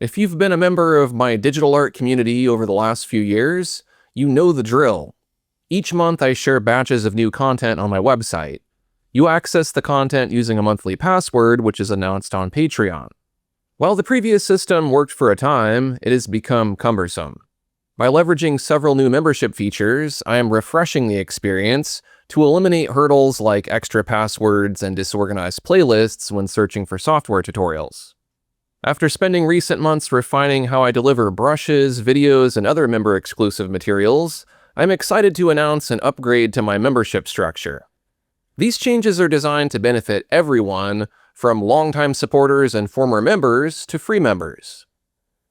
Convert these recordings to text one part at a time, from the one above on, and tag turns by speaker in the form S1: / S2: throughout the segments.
S1: If you've been a member of my digital art community over the last few years, you know the drill. Each month I share batches of new content on my website. You access the content using a monthly password, which is announced on Patreon. While the previous system worked for a time, it has become cumbersome. By leveraging several new membership features, I am refreshing the experience to eliminate hurdles like extra passwords and disorganized playlists when searching for software tutorials. After spending recent months refining how I deliver brushes, videos, and other member-exclusive materials, I'm excited to announce an upgrade to my membership structure. These changes are designed to benefit everyone, from longtime supporters and former members to free members.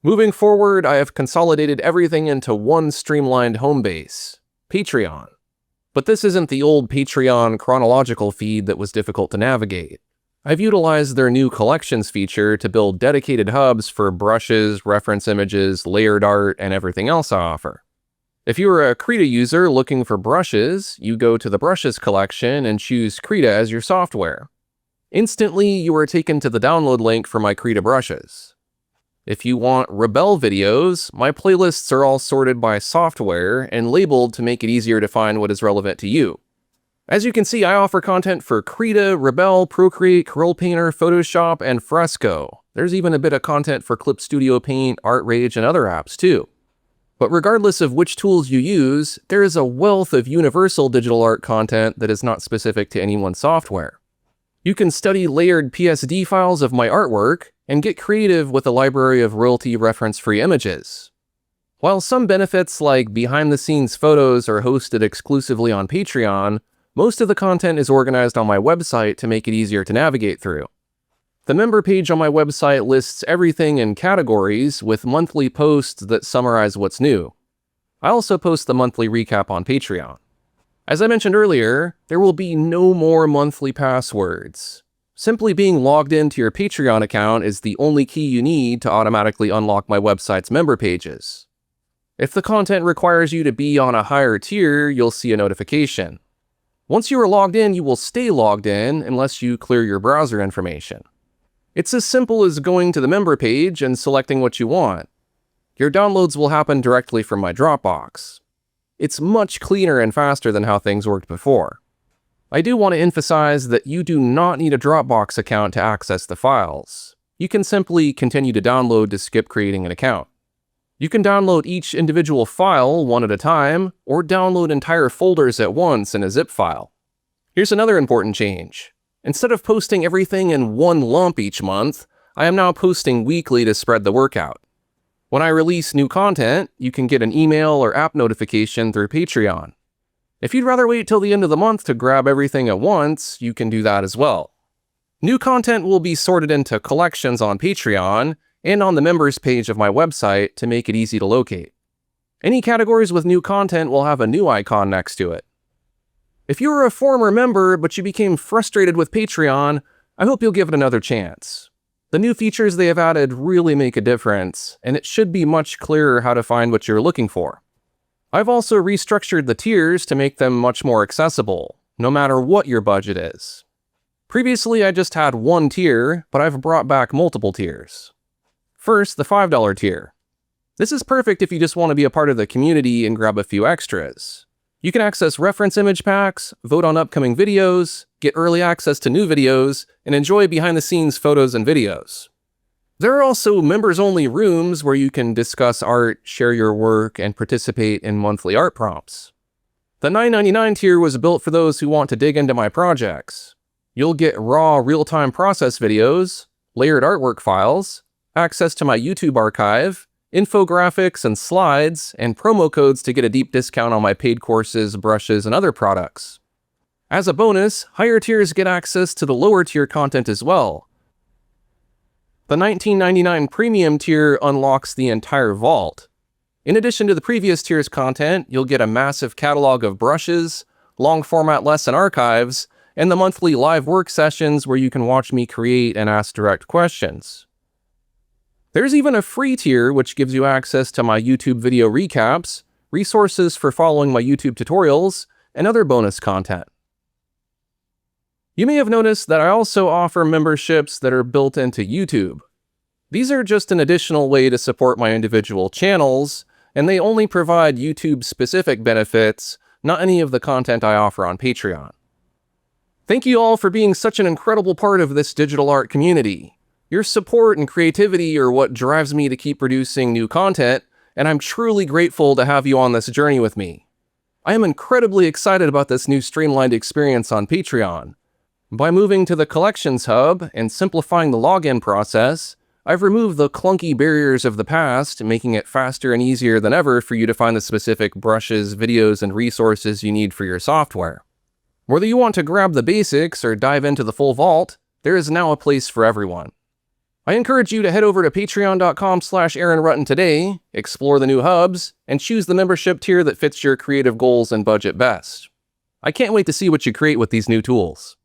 S1: Moving forward, I have consolidated everything into one streamlined home base, Patreon. But this isn't the old Patreon chronological feed that was difficult to navigate. I've utilized their new collections feature to build dedicated hubs for brushes, reference images, layered art, and everything else I offer. If you are a Krita user looking for brushes, you go to the Brushes collection and choose Krita as your software. Instantly, you are taken to the download link for my Krita brushes. If you want Rebel videos, my playlists are all sorted by software and labeled to make it easier to find what is relevant to you. As you can see, I offer content for Krita, Rebel, Procreate, Corel Painter, Photoshop, and Fresco. There's even a bit of content for Clip Studio Paint, ArtRage, and other apps too. But regardless of which tools you use, there is a wealth of universal digital art content that is not specific to any one software. You can study layered PSD files of my artwork and get creative with a library of royalty reference-free images. While some benefits like behind-the-scenes photos are hosted exclusively on Patreon, most of the content is organized on my website to make it easier to navigate through. The member page on my website lists everything in categories with monthly posts that summarize what's new. I also post the monthly recap on Patreon. As I mentioned earlier, there will be no more monthly passwords. Simply being logged into your Patreon account is the only key you need to automatically unlock my website's member pages. If the content requires you to be on a higher tier, you'll see a notification. Once you are logged in, you will stay logged in unless you clear your browser information. It's as simple as going to the member page and selecting what you want. Your downloads will happen directly from my Dropbox. It's much cleaner and faster than how things worked before. I do want to emphasize that you do not need a Dropbox account to access the files. You can simply continue to download to skip creating an account. You can download each individual file one at a time, or download entire folders at once in a zip file. Here's another important change. Instead of posting everything in one lump each month, I am now posting weekly to spread the work out. When I release new content, you can get an email or app notification through Patreon. If you'd rather wait till the end of the month to grab everything at once, you can do that as well. New content will be sorted into collections on Patreon and on the members page of my website to make it easy to locate. Any categories with new content will have a new icon next to it. If you were a former member but you became frustrated with Patreon, I hope you'll give it another chance. The new features they have added really make a difference, and it should be much clearer how to find what you're looking for. I've also restructured the tiers to make them much more accessible, no matter what your budget is. Previously, I just had one tier, but I've brought back multiple tiers. First, the $5 tier. This is perfect if you just want to be a part of the community and grab a few extras. You can access reference image packs, vote on upcoming videos, get early access to new videos, and enjoy behind-the-scenes photos and videos. There are also members-only rooms where you can discuss art, share your work, and participate in monthly art prompts. The $9.99 tier was built for those who want to dig into my projects. You'll get raw, real-time process videos, layered artwork files, access to my YouTube archive, infographics and slides, and promo codes to get a deep discount on my paid courses, brushes, and other products. As a bonus, higher tiers get access to the lower tier content as well. The $19.99 premium tier unlocks the entire vault. In addition to the previous tier's content, you'll get a massive catalog of brushes, long-format lesson archives, and the monthly live work sessions where you can watch me create and ask direct questions. There's even a free tier which gives you access to my YouTube video recaps, resources for following my YouTube tutorials, and other bonus content. You may have noticed that I also offer memberships that are built into YouTube. These are just an additional way to support my individual channels, and they only provide YouTube-specific benefits, not any of the content I offer on Patreon. Thank you all for being such an incredible part of this digital art community. Your support and creativity are what drives me to keep producing new content, and I'm truly grateful to have you on this journey with me. I am incredibly excited about this new streamlined experience on Patreon. By moving to the Collections Hub and simplifying the login process, I've removed the clunky barriers of the past, making it faster and easier than ever for you to find the specific brushes, videos, and resources you need for your software. Whether you want to grab the basics or dive into the full vault, there is now a place for everyone. I encourage you to head over to patreon.com/AaronRutten today, explore the new hubs, and choose the membership tier that fits your creative goals and budget best. I can't wait to see what you create with these new tools.